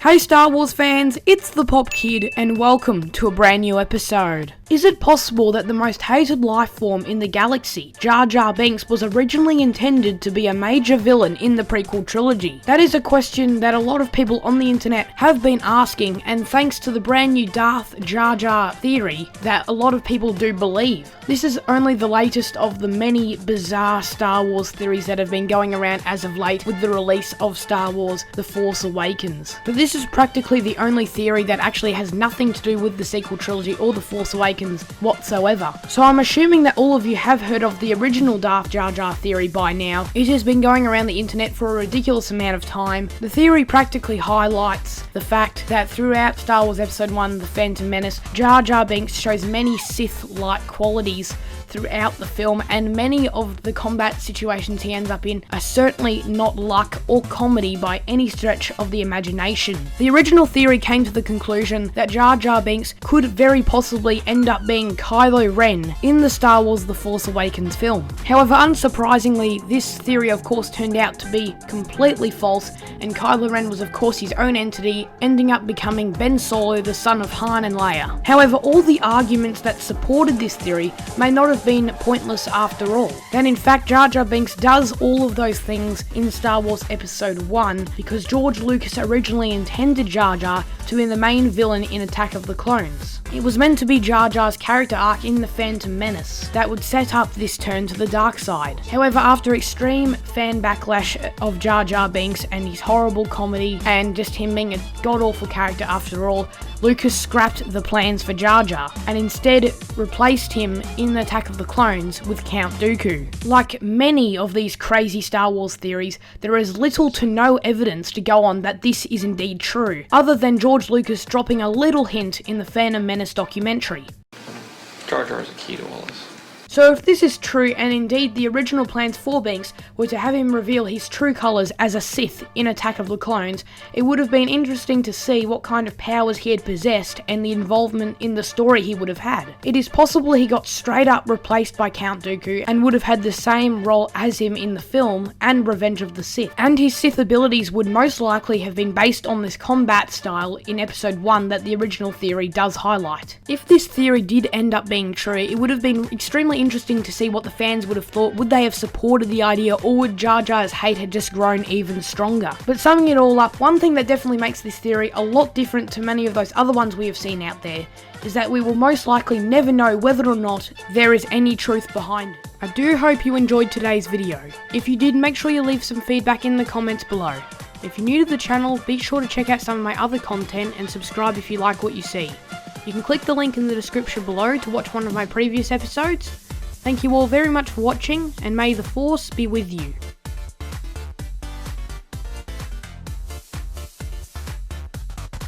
Hey Star Wars fans, it's the Pop Kid and welcome to a brand new episode. Is it possible that the most hated life form in the galaxy, Jar Jar Binks, was originally intended to be a major villain in the prequel trilogy? That is a question that a lot of people on the internet have been asking, and thanks to the brand new Darth Jar Jar theory that a lot of people do believe. This is only the latest of the many bizarre Star Wars theories that have been going around as of late with the release of Star Wars The Force Awakens. But this is practically the only theory that actually has nothing to do with the sequel trilogy or The Force Awakens whatsoever. So I'm assuming that all of you have heard of the original Darth Jar Jar theory by now. It has been going around the internet for a ridiculous amount of time. The theory practically highlights the fact that throughout Star Wars Episode 1, The Phantom Menace, Jar Jar Binks shows many Sith-like qualities throughout the film, and many of the combat situations he ends up in are certainly not luck or comedy by any stretch of the imagination. The original theory came to the conclusion that Jar Jar Binks could very possibly end up being Kylo Ren in the Star Wars The Force Awakens film. However, unsurprisingly, this theory of course turned out to be completely false, and Kylo Ren was of course his own entity, ending up becoming Ben Solo, the son of Han and Leia. However, all the arguments that supported this theory may not have been pointless after all. That in fact Jar Jar Binks does all of those things in Star Wars Episode 1 because George Lucas originally intended Jar Jar to be the main villain in Attack of the Clones. It was meant to be Jar Jar's character arc in The Phantom Menace that would set up this turn to the dark side. However, after extreme fan backlash of Jar Jar Binks and his horrible comedy and just him being a god-awful character after all, Lucas scrapped the plans for Jar Jar and instead replaced him in Attack of the Clones with Count Dooku. Like many of these crazy Star Wars theories, there is little to no evidence to go on that this is indeed true, other than George Lucas dropping a little hint in the Phantom Menace documentary. Jar Jar is a key to all this. So if this is true, and indeed the original plans for Binks were to have him reveal his true colours as a Sith in Attack of the Clones, it would have been interesting to see what kind of powers he had possessed and the involvement in the story he would have had. It is possible he got straight up replaced by Count Dooku and would have had the same role as him in the film and Revenge of the Sith, and his Sith abilities would most likely have been based on this combat style in Episode 1 that the original theory does highlight. If this theory did end up being true, it would have been extremely interesting to see what the fans would have thought. Would they have supported the idea, or would Jar Jar's hate have just grown even stronger? But summing it all up, one thing that definitely makes this theory a lot different to many of those other ones we have seen out there is that we will most likely never know whether or not there is any truth behind it. I do hope you enjoyed today's video. If you did, make sure you leave some feedback in the comments below. If you're new to the channel, be sure to check out some of my other content and subscribe if you like what you see. You can click the link in the description below to watch one of my previous episodes. Thank you all very much for watching, and may the Force be with you.